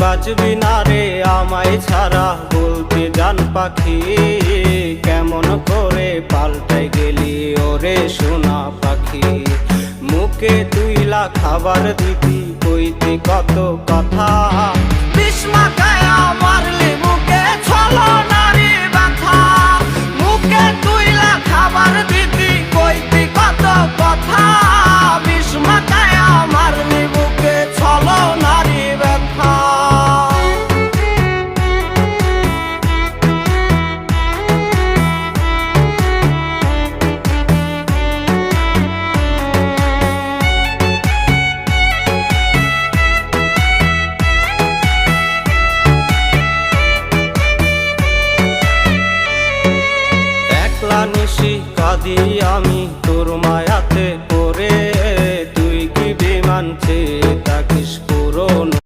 বাঁচবি না রে আমায় ছাড়া, বলতে জান পাখি কেমন করে পাল্টাই গেলি ওরে সোনা পাখি। মুখে তুইলা খাবার দিতি কইতি কত কথা, বিষ মাখায়া মারলি মুখে ছলনারি ব্যথা। মুখে তুইলা খাবার দিতি কইতি কত কথা, বিষ মাখায়া মারলি মুখে ছলনারি ব্যথা। নিশি কাঁদি আমি তোর মায়া